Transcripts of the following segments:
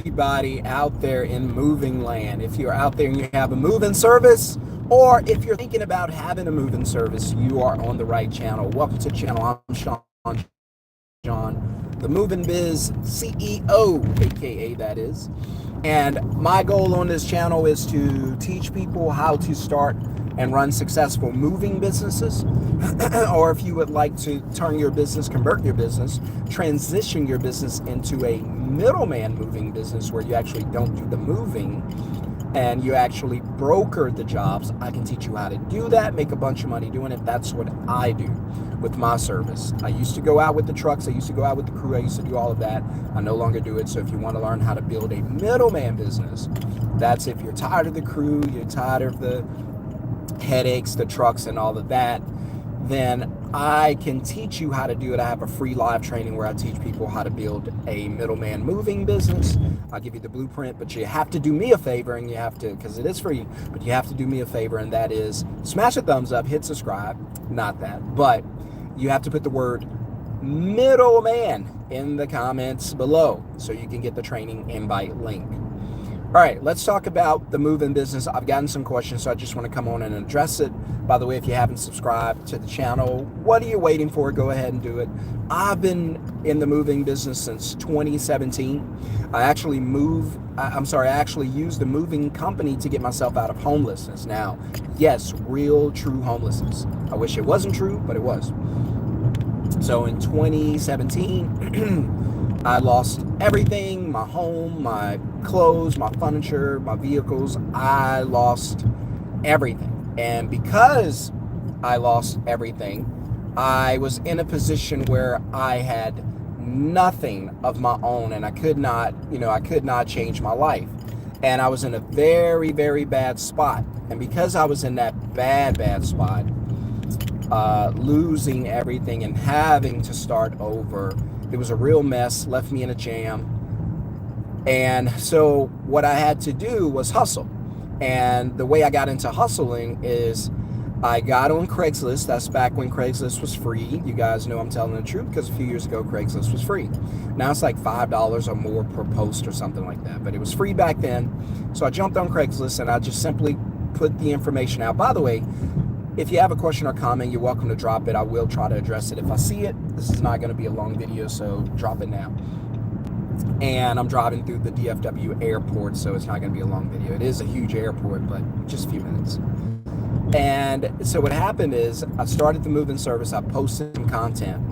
everybody out there in moving land. If you're out there and you have a moving service, or if you're thinking about having a moving service, you are on the right channel. Welcome to the channel. I'm John, the Moving Biz CEO, aka that is. And my goal on this channel is to teach people how to start and run successful moving businesses. Or if you would like to turn your business, convert your business, transition your business into a middleman moving business where you actually don't do the moving and you actually broker the jobs, I can teach you how to do that, make a bunch of money doing it. That's what I do with my service. I used to go out with the trucks, I used to go out with the crew, I used to do all of that. I no longer do it. So if you want to learn how to build a middleman business, that's if you're tired of the crew, you're tired of the headaches, the trucks and all of that, then I can teach you how to do it. I have a free live training where I teach people how to build a middleman moving business. I'll give you the blueprint, but you have to do me a favor, and you have to, because it is free, but you have to do me a favor, and that is smash a thumbs up, hit subscribe, not that, but you have to put the word middleman in the comments below so you can get the training invite link. All right, let's talk about the moving business. I've gotten some questions, so I just want to come on and address it. By the way, if you haven't subscribed to the channel, what are you waiting for? Go ahead and do it. I've been in the moving business since 2017. I actually used the moving company to get myself out of homelessness. Now, yes, real, true homelessness. I wish it wasn't true, but it was. So in 2017, I lost everything, my home, my clothes, my furniture, my vehicles. I lost everything. And because I lost everything, I was in a position where I had nothing of my own, and I could not change my life. And I was in a very, very bad spot. And because I was in that bad spot, losing everything and having to start over, it was a real mess, left me in a jam. And so what I had to do was hustle. And the way I got into hustling is I got on Craigslist. That's back when Craigslist was free. You guys know I'm telling the truth because a few years ago, Craigslist was free. Now it's like $5 or more per post or something like that. But it was free back then. So I jumped on Craigslist and I just simply put the information out. By the way, if you have a question or comment, you're welcome to drop it. I will try to address it if I see it. This is not going to be a long video, so drop it now. And I'm driving through the DFW airport, so it's not going to be a long video. It is a huge airport, but just a few minutes. And so what happened is I started the moving service. I posted some content.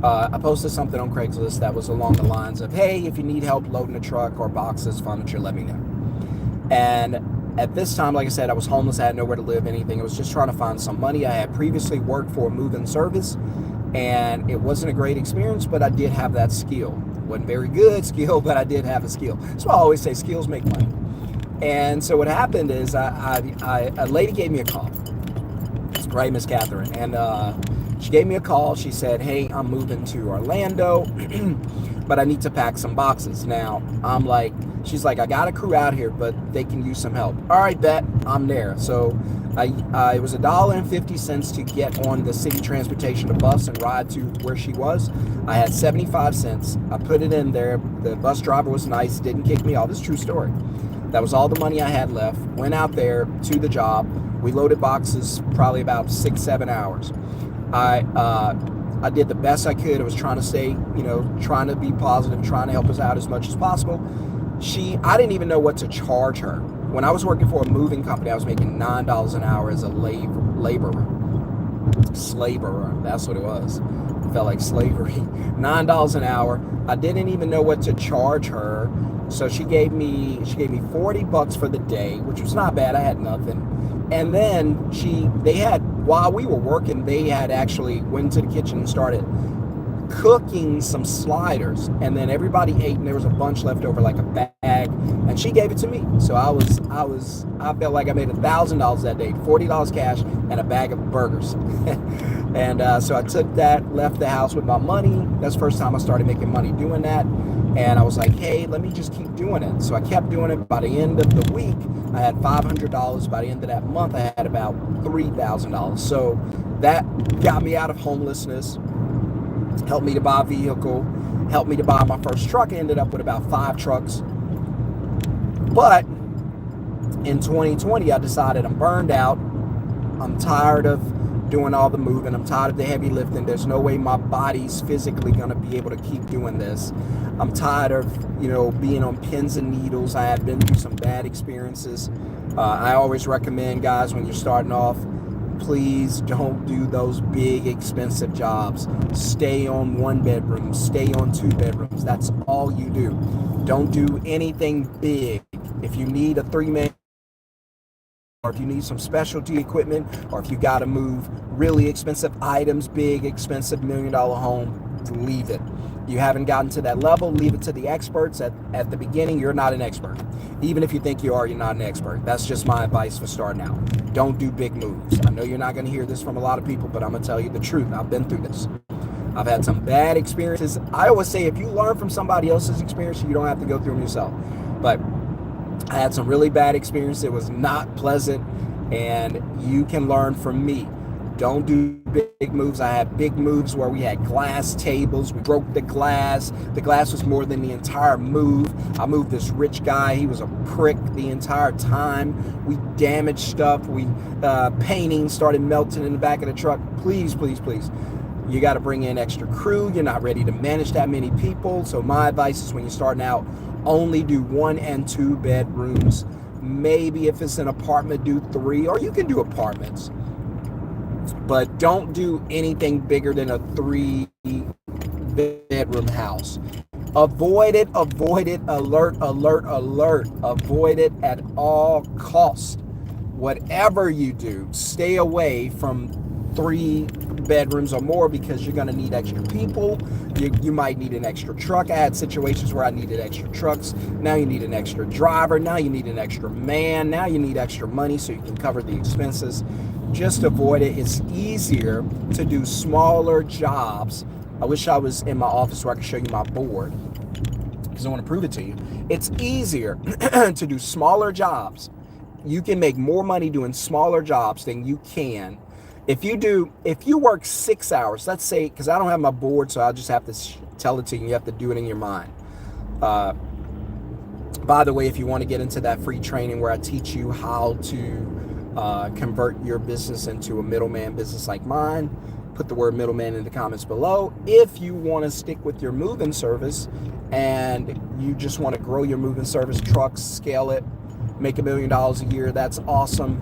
I posted something on Craigslist that was along the lines of, hey, if you need help loading a truck or boxes, furniture, let me know. And at this time, like I said, I was homeless. I had nowhere to live, anything. I was just trying to find some money. I had previously worked for a moving service, and it wasn't a great experience, but I did have that skill. Wasn't very good skill, but I did have a skill. That's why I always say skills make money. And so what happened is a lady gave me a call. Right, Miss Catherine. And she gave me a call. She said, hey, I'm moving to Orlando, but I need to pack some boxes. Now, I'm like, she's like, I got a crew out here, but they can use some help. All right, bet, I'm there. So it was $1.50 to get on the city transportation, the bus, and ride to where she was. I had 75 cents. I put it in there. The bus driver was nice, didn't kick me off. This is a true story. That was all the money I had left. Went out there to the job. We loaded boxes probably about 6-7 hours. I did the best I could. I was trying to stay, trying to be positive, trying to help us out as much as possible. I didn't even know what to charge her. When I was working for a moving company, I was making $9 an hour as a laborer. Slaverer, that's what it was. It felt like slavery. $9 an hour. I didn't even know what to charge her. So she gave me $40 for the day, which was not bad. I had nothing. And then while we were working, they had actually went to the kitchen and started cooking some sliders, and then everybody ate, and there was a bunch left over, like a bag, and she gave it to me. So I felt like I made $1,000 that day, $40 cash and a bag of burgers. And so I took that, left the house with my money. That's the first time I started making money doing that. And I was like, hey, let me just keep doing it. So I kept doing it. By the end of the week, I had $500. By the end of that month, I had about $3,000. So that got me out of homelessness, helped me to buy a vehicle, helped me to buy my first truck. I ended up with about 5 trucks. But in 2020, I decided I'm burned out. I'm tired of doing all the moving. I'm tired of the heavy lifting. There's no way my body's physically going to be able to keep doing this. I'm tired of, being on pins and needles. I have been through some bad experiences. I always recommend, guys, when you're starting off, please don't do those big, expensive jobs. Stay on 1 bedroom, stay on 2 bedrooms. That's all you do. Don't do anything big. If you need a 3-man, or if you need some specialty equipment, or if you got to move really expensive items, big, expensive $1 million home, leave it. You haven't gotten to that level, leave it to the experts. At the beginning, you're not an expert. Even if you think you are, you're not an expert. That's just my advice for starting out. Don't do big moves. I know you're not going to hear this from a lot of people, but I'm going to tell you the truth. I've been through this. I've had some bad experiences. I always say if you learn from somebody else's experience, you don't have to go through them yourself. But I had some really bad experience. It was not pleasant, and you can learn from me. Don't do big moves. I had big moves where we had glass tables. We broke the glass. The glass was more than the entire move. I moved this rich guy. He was a prick the entire time. We damaged stuff. Painting started melting in the back of the truck. Please, please, please. You got to bring in extra crew. You're not ready to manage that many people. So my advice is when you're starting out, only do 1 and 2 bedrooms. Maybe if it's an apartment, do 3, or you can do apartments. But don't do anything bigger than a 3-bedroom house. Avoid it, alert. Avoid it at all costs. Whatever you do, stay away from 3 bedrooms or more, because you're going to need extra people. You might need an extra truck. I had situations where I needed extra trucks. Now you need an extra driver. Now you need an extra man. Now you need extra money so you can cover the expenses. Just avoid it. It's easier to do smaller jobs. I wish I was in my office where I could show you my board, because I want to prove it to you. It's easier to do smaller jobs. You can make more money doing smaller jobs than you can if you work 6 hours, let's say, because I don't have my board, so I'll just have to tell it to you. You have to do it in your mind. By the way, if you want to get into that free training where I teach you how to convert your business into a middleman business like mine, put the word middleman in the comments below. If you want to stick with your moving service and you just want to grow your moving service, trucks, scale it, make $1 million a year, that's awesome.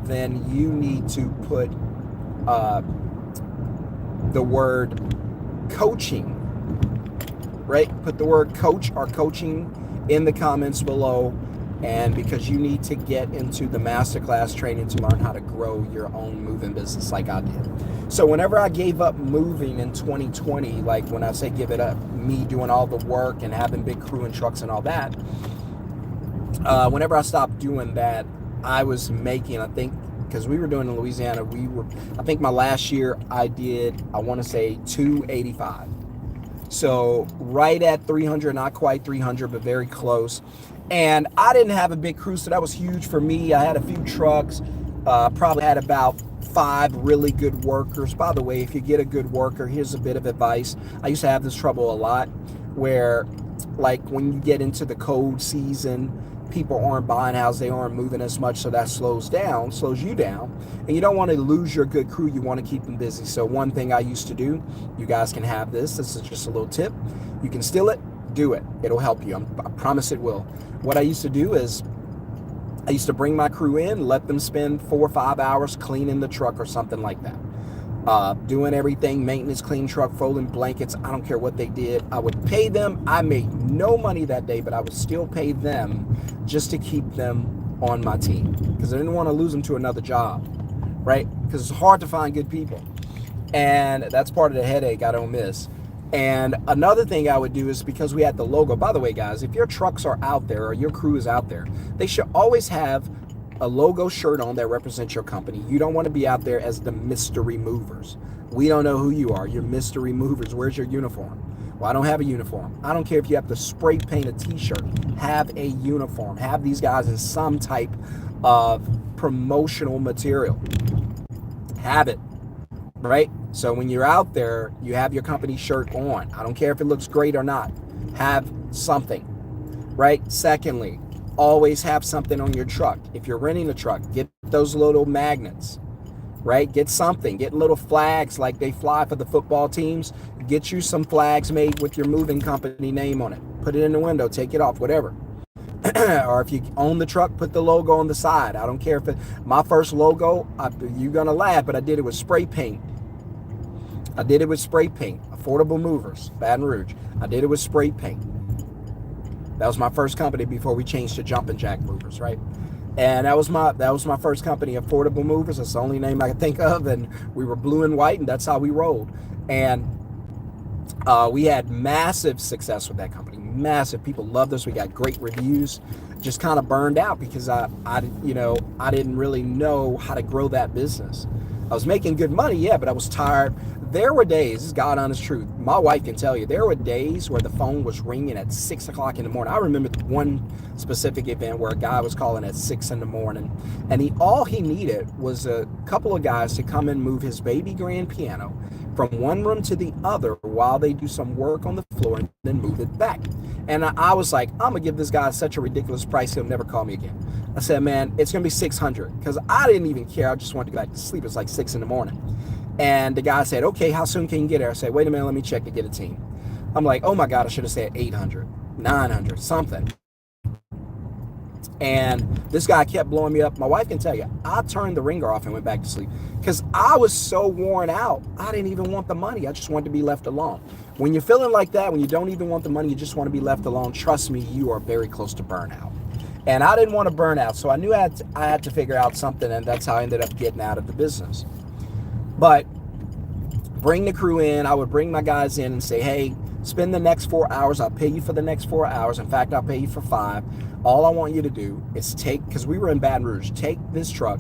Then you need to put the word coaching, right? Put the word coach or coaching in the comments below, and because you need to get into the masterclass training to learn how to grow your own moving business like I did. So whenever I gave up moving in 2020, like when I say give it up, me doing all the work and having big crew and trucks and all that, whenever I stopped doing that, I was making, I think, because we were doing in Louisiana, I think my last year I want to say 285. So right at 300, not quite 300, but very close. And I didn't have a big crew, so that was huge for me. I had a few trucks, probably had about 5 really good workers. By the way, if you get a good worker, here's a bit of advice. I used to have this trouble a lot where, like, when you get into the cold season, people aren't buying houses, they aren't moving as much, so that slows you down. And you don't want to lose your good crew, you want to keep them busy. So one thing I used to do, you guys can have this is just a little tip. You can steal it, do it. It'll help you. I promise it will. What I used to do is I used to bring my crew in, let them spend 4 or 5 hours cleaning the truck or something like that. Doing everything, maintenance, clean truck, folding blankets, I don't care what they did. I would pay them. I made no money that day, but I would still pay them just to keep them on my team, because I didn't want to lose them to another job, right? Because it's hard to find good people, and that's part of the headache I don't miss. And another thing I would do is, because we had the logo, by the way, guys, if your trucks are out there or your crew is out there, they should always have a logo shirt on that represents your company. You don't want to be out there as the mystery movers. We don't know who you are. You're mystery movers. Where's your uniform? Well, I don't have a uniform. I don't care if you have to spray paint a t-shirt. Have a uniform. Have these guys in some type of promotional material. Have it, right? So when you're out there, you have your company shirt on. I don't care if it looks great or not. Have something, right? Secondly, always have something on your truck. If you're renting a truck, get those little magnets, right? Get something, get little flags like they fly for the football teams. Get you some flags made with your moving company name on it. Put it in the window, take it off, whatever. Or if you own the truck, put the logo on the side. I don't care if my first logo, you're gonna laugh, but I did it with spray paint. Affordable Movers, Baton Rouge. I did it with spray paint. That was my first company before we changed to Jumpin' Jack Movers, right? And that was my first company, Affordable Movers. That's the only name I could think of, and we were blue and white, and that's how we rolled. And we had massive success with that company. Massive. People loved us. We got great reviews. Just kind of burned out because I didn't really know how to grow that business. I was making good money, yeah, but I was tired. There were days, this is God honest truth, my wife can tell you, there were days where the phone was ringing at 6 o'clock in the morning. I remember one specific event where a guy was calling at 6 in the morning, and all he needed was a couple of guys to come and move his baby grand piano from one room to the other while they do some work on the floor and then move it back. And I was like, I'm gonna give this guy such a ridiculous price, he'll never call me again. I said, man, it's gonna be $600, because I didn't even care. I just wanted to go back to sleep. It was like 6 in the morning. And the guy said, okay, how soon can you get there? I said, wait a minute, let me check to get a team. I'm like, oh my God, I should have said 800, 900, something. And this guy kept blowing me up. My wife can tell you, I turned the ringer off and went back to sleep because I was so worn out. I didn't even want the money. I just wanted to be left alone. When you're feeling like that, when you don't even want the money, you just want to be left alone, trust me, you are very close to burnout. And I didn't want to burn out, so I knew I had to figure out something, and that's how I ended up getting out of the business. But bring the crew in. I would bring my guys in and say, hey, spend the next 4 hours. I'll pay you for the next 4 hours. In fact, I'll pay you for 5. All I want you to do is because we were in Baton Rouge, take this truck,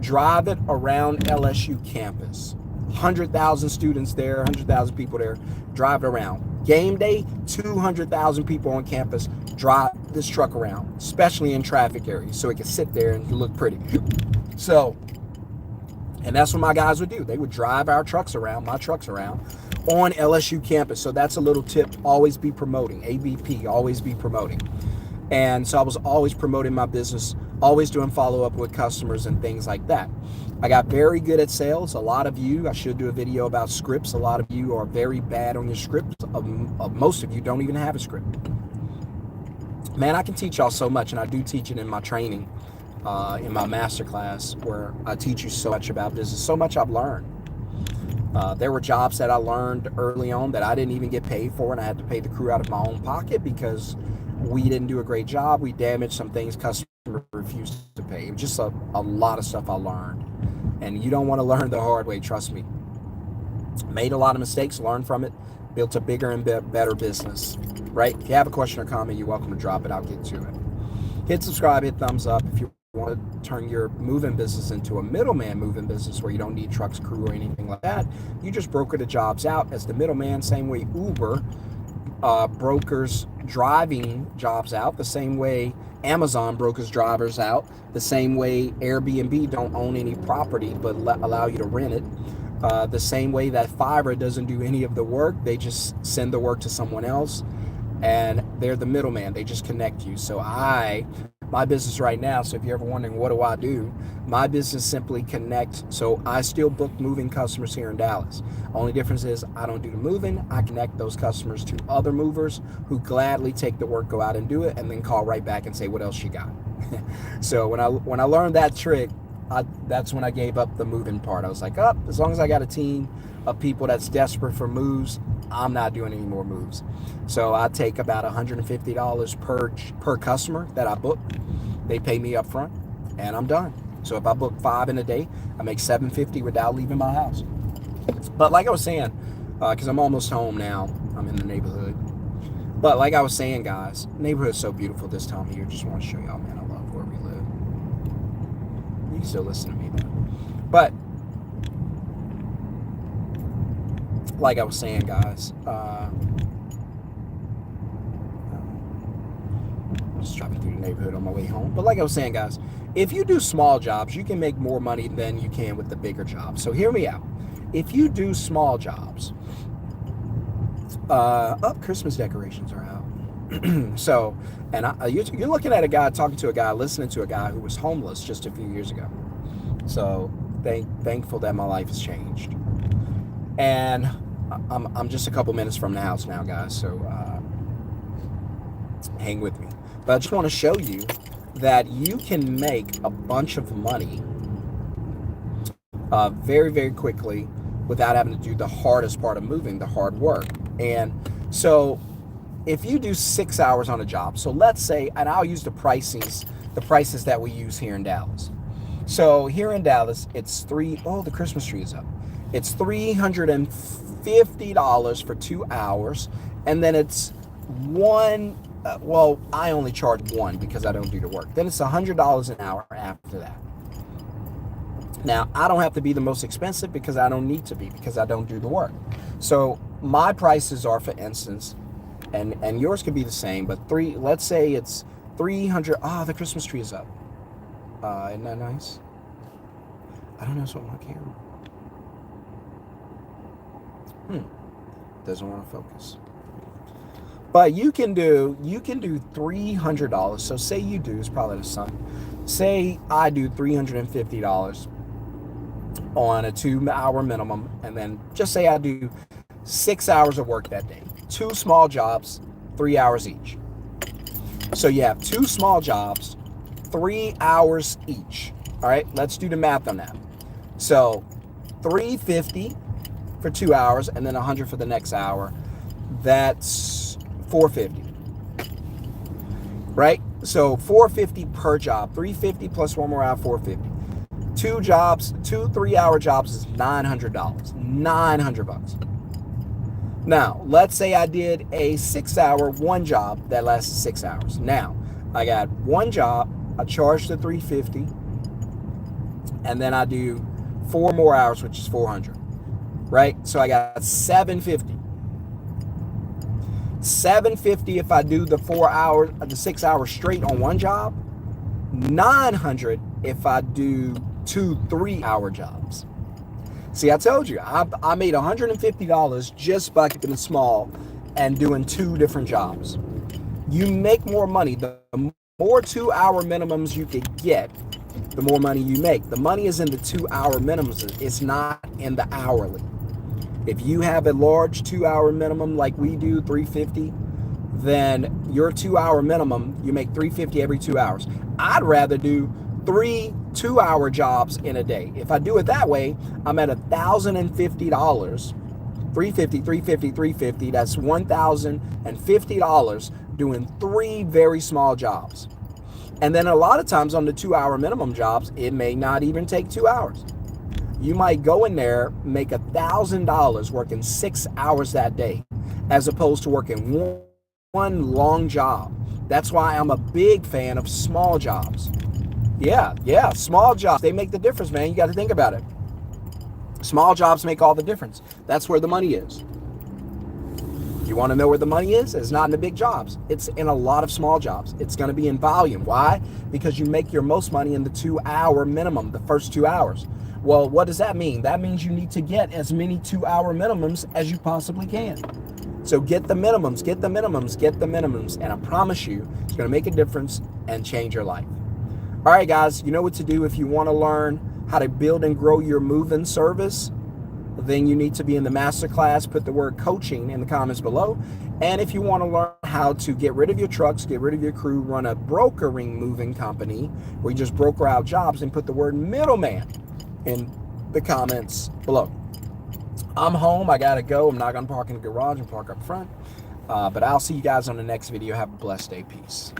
drive it around LSU campus. 100,000 students there, 100,000 people there, drive it around. Game day, 200,000 people on campus, drive this truck around, especially in traffic areas, so it can sit there and look pretty. So, and that's what my guys would do. They would drive our trucks around, my trucks around, on LSU campus. So that's a little tip. Always be promoting. ABP, always be promoting. And so I was always promoting my business, always doing follow-up with customers and things like that. I got very good at sales. A lot of you, I should do a video about scripts. A lot of you are very bad on your scripts. Most of you don't even have a script. Man, I can teach y'all so much, and I do teach it in my training. In my masterclass, where I teach you so much about business, so much I've learned. There were jobs that I learned early on that I didn't even get paid for, and I had to pay the crew out of my own pocket because we didn't do a great job. We damaged some things customers refused to pay. It was just a lot of stuff I learned, and you don't want to learn the hard way, trust me. Made a lot of mistakes, learned from it, built a bigger and better business, right? If you have a question or comment, you're welcome to drop it. I'll get to it. Hit subscribe, hit thumbs up if you want to turn your moving business into a middleman moving business where you don't need trucks, crew, or anything like that. You just broker the jobs out as the middleman, same way Uber brokers driving jobs out, the same way Amazon brokers drivers out, the same way Airbnb don't own any property but allow you to rent it, the same way that Fiverr doesn't do any of the work. They just send the work to someone else, and they're the middleman. They just connect you. So my business right now, so if you're ever wondering what do I do, my business simply connects. So I still book moving customers here in Dallas. Only difference is I don't do the moving. I connect those customers to other movers who gladly take the work, go out and do it, and then call right back and say, what else you got? So when I learned that trick, that's when I gave up the moving part. I was like, as long as I got a team of people that's desperate for moves, I'm not doing any more moves. So I take about $150 per customer that I book. They pay me up front, and I'm done. So if I book 5 in a day, I make $750 without leaving my house. But like I was saying, because I'm almost home now, I'm in the neighborhood. But like I was saying, guys, neighborhood's so beautiful this time of year. Just want to show y'all, man, I love where we live. You can still listen to me, man. But like I was saying, guys, just driving through the neighborhood on my way home. But like I was saying, guys, if you do small jobs, you can make more money than you can with the bigger jobs. So hear me out. If you do small jobs, Christmas decorations are out. So, and you're looking at a guy, talking to a guy, listening to a guy who was homeless just a few years ago. So thankful that my life has changed. And I'm just a couple minutes from the house now, guys. So hang with me. But I just want to show you that you can make a bunch of money very, very quickly without having to do the hardest part of moving, the hard work. And so if you do 6 hours on a job, so let's say, and I'll use the prices that we use here in Dallas. So here in Dallas, it's the Christmas tree is up. It's $350 for 2 hours. And then it's I only charge one because I don't do the work. Then it's $100 an hour after that. Now, I don't have to be the most expensive because I don't need to be, because I don't do the work. So my prices are, for instance, and yours could be the same, but let's say it's 300. The Christmas tree is up. Isn't that nice? I don't know what's on my camera. Doesn't want to focus. But you can do $300. So say you do, it's probably the sun. Say I do $350 on a 2 hour minimum, and then just say I do 6 hours of work that day. 2 small jobs, 3 hours each. So you have 2 small jobs, 3 hours each. All right, let's do the math on that. So $350 for 2 hours, and then $100 for the next hour. That's $450. Right? So $450 per job. $350 plus 1 more hour, $450. 2 jobs, 2 3-hour jobs is $900. $900. Now, let's say I did a 6 hour, one job that lasted 6 hours. Now, I got one job, I charge the $350, and then I do 4 more hours, which is $400. Right? So I got $750. $750 if I do the 6 hours straight on one job. $900 if I do 2 3-hour jobs. See, I told you, I made $150 just by keeping it small and doing 2 different jobs. You make more money. The more 2-hour minimums you could get, the more money you make. The money is in the 2-hour minimums. It's not in the hourly. If you have a large 2-hour minimum like we do, $350, then your 2-hour minimum, you make $350 every 2 hours. I'd rather do 3 2-hour jobs in a day. If I do it that way, I'm at $1,050. $350. That's $1,050 doing 3 very small jobs. And then a lot of times on the 2-hour minimum jobs, it may not even take 2 hours. You might go in there, make $1,000 working 6 hours that day, as opposed to working one long job. That's why I'm a big fan of small jobs. Yeah, small jobs, they make the difference, man. You got to think about it. Small jobs make all the difference. That's where the money is. You want to know where the money is? It's not in the big jobs. It's in a lot of small jobs. It's going to be in volume. Why? Because you make your most money in the 2-hour minimum, the first 2 hours. Well, what does that mean? That means you need to get as many 2-hour minimums as you possibly can. So get the minimums, and I promise you, it's going to make a difference and change your life. All right, guys, you know what to do if you want to learn how to build and grow your move-in service. Then you need to be in the masterclass. Put the word coaching in the comments below. And if you want to learn how to get rid of your trucks, get rid of your crew, run a brokering moving company where you just broker out jobs, and put the word middleman in the comments below. I'm home. I got to go. I'm not going to park in the garage and park up front. But I'll see you guys on the next video. Have a blessed day. Peace.